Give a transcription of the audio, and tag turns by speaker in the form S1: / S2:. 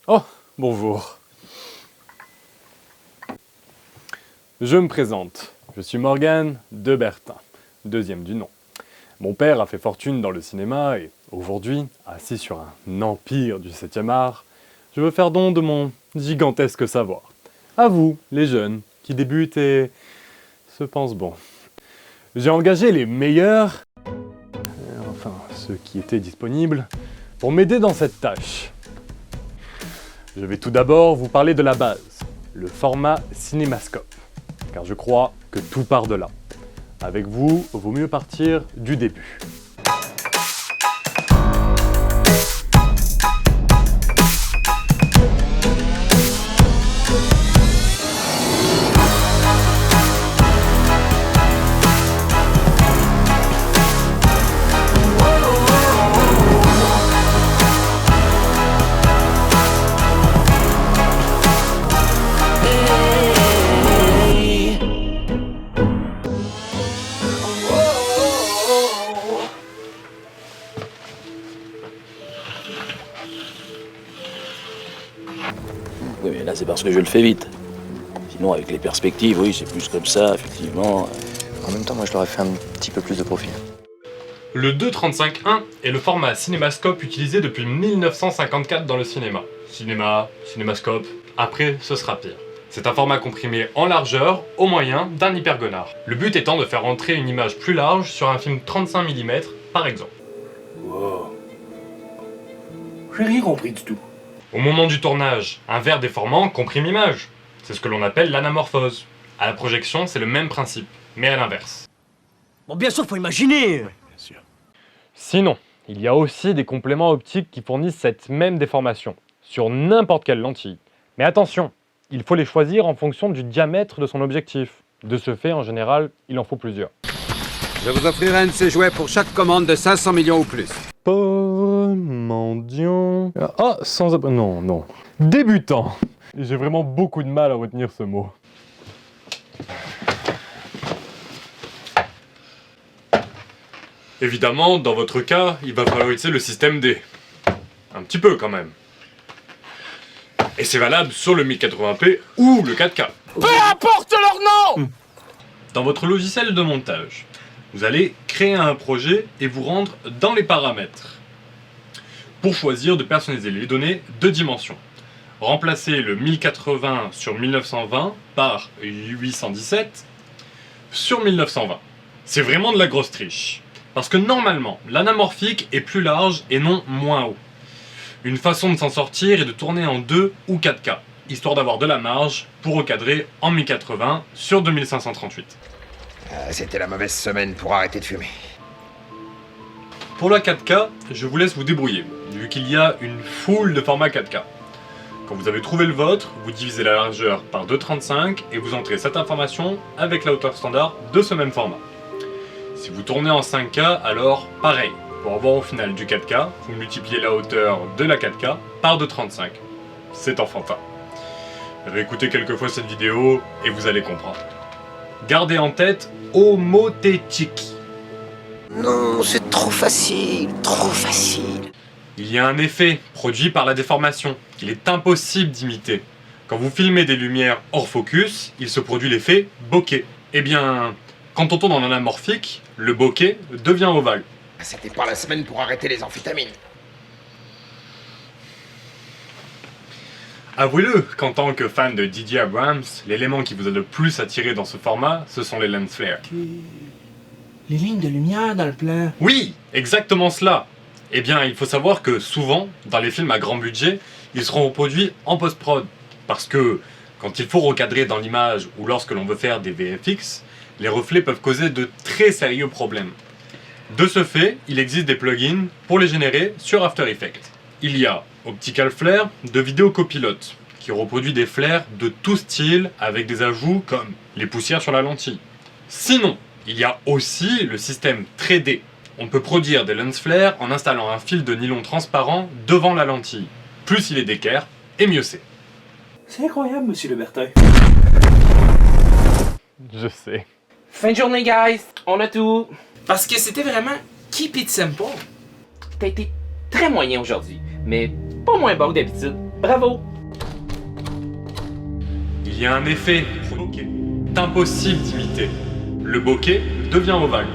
S1: Oh, bonjour. Je me présente. Je suis Morgan de Bertin, deuxième du nom. Mon père a fait fortune dans le cinéma et aujourd'hui, assis sur un empire du 7e art, je veux faire don de mon gigantesque savoir. À vous, les jeunes, qui débutent et se pensent bon. J'ai engagé les meilleurs, enfin ceux qui étaient disponibles, pour m'aider dans cette tâche. Je vais tout d'abord vous parler de la base, le format cinémascope, car je crois que tout part de là. Avec vous, vaut mieux partir du début.
S2: Oui, mais là, c'est parce que je le fais vite. Sinon, avec les perspectives, oui, c'est plus comme ça, effectivement.
S3: En même temps, moi, je l'aurais fait un petit peu plus de profil.
S1: Le 2.35.1 est le format cinémascope utilisé depuis 1954 dans le cinéma. Cinémascope, après ce sera pire. C'est un format comprimé en largeur au moyen d'un hypergonard. Le but étant de faire entrer une image plus large sur un film 35 mm par exemple.
S2: Wow. J'ai rien compris du tout.
S1: Au moment du tournage, un verre déformant comprime l'image. C'est ce que l'on appelle l'anamorphose. À la projection, c'est le même principe, mais à l'inverse.
S4: Bon, bien sûr, faut imaginer.
S2: Bien sûr.
S1: Sinon, il y a aussi des compléments optiques qui fournissent cette même déformation, sur n'importe quelle lentille. Mais attention, il faut les choisir en fonction du diamètre de son objectif. De ce fait, en général, il en faut plusieurs.
S5: Je vous offrirai un de ces jouets pour chaque commande de 500 millions ou plus.
S1: Pauvre mendiant... Ah, sans... Non. Débutant. J'ai vraiment beaucoup de mal à retenir ce mot. Évidemment, dans votre cas, il va falloir utiliser le système D. Un petit peu quand même. Et c'est valable sur le 1080p ou le 4K.
S4: Peu importe leur nom.
S1: Dans votre logiciel de montage, vous allez créer un projet et vous rendre dans les paramètres pour choisir de personnaliser les données de dimension. Remplacez le 1080 sur 1920 par 817 sur 1920. C'est vraiment de la grosse triche. Parce que normalement, l'anamorphique est plus large et non moins haut. Une façon de s'en sortir est de tourner en 2 ou 4K, histoire d'avoir de la marge pour recadrer en 1080 sur 2538.
S6: C'était la mauvaise semaine pour arrêter de fumer.
S1: Pour la 4K, je vous laisse vous débrouiller, vu qu'il y a une foule de formats 4K. Quand vous avez trouvé le vôtre, vous divisez la largeur par 2,35 et vous entrez cette information avec la hauteur standard de ce même format. Si vous tournez en 5K, alors pareil. Pour avoir au final du 4K, vous multipliez la hauteur de la 4K par 2,35. C'est enfantin. Réécoutez quelques fois cette vidéo et vous allez comprendre. Gardez en tête homothétique.
S3: Non, c'est trop facile, trop facile.
S1: Il y a un effet produit par la déformation qu'il est impossible d'imiter. Quand vous filmez des lumières hors focus, il se produit l'effet bokeh. Eh bien, quand on tourne en anamorphique, le bokeh devient ovale.
S6: C'était pas la semaine pour arrêter les amphétamines.
S1: Avouez-le qu'en tant que fan de Didier Abrams, l'élément qui vous a le plus attiré dans ce format, ce sont les lens flares.
S4: Les lignes de lumière dans le plan.
S1: Oui, exactement cela. Eh bien, il faut savoir que souvent, dans les films à grand budget, ils seront reproduits en post-prod. Parce que, quand il faut recadrer dans l'image ou lorsque l'on veut faire des VFX, les reflets peuvent causer de très sérieux problèmes. De ce fait, il existe des plugins pour les générer sur After Effects. Il y a Optical Flare de Video Copilot, qui reproduit des flares de tout style avec des ajouts comme les poussières sur la lentille. Sinon, il y a aussi le système 3D. On peut produire des lens flares en installant un fil de nylon transparent devant la lentille. Plus il est d'équerre, et mieux c'est.
S4: C'est incroyable, monsieur Le Bertin.
S1: Je sais.
S4: Fin de journée, guys. On a tout. Parce que c'était vraiment keep it simple.
S7: T'as été très moyen aujourd'hui, mais pas moins bon que d'habitude. Bravo!
S1: Il y a un effet bokeh. C'est impossible d'imiter. Le bokeh devient ovale.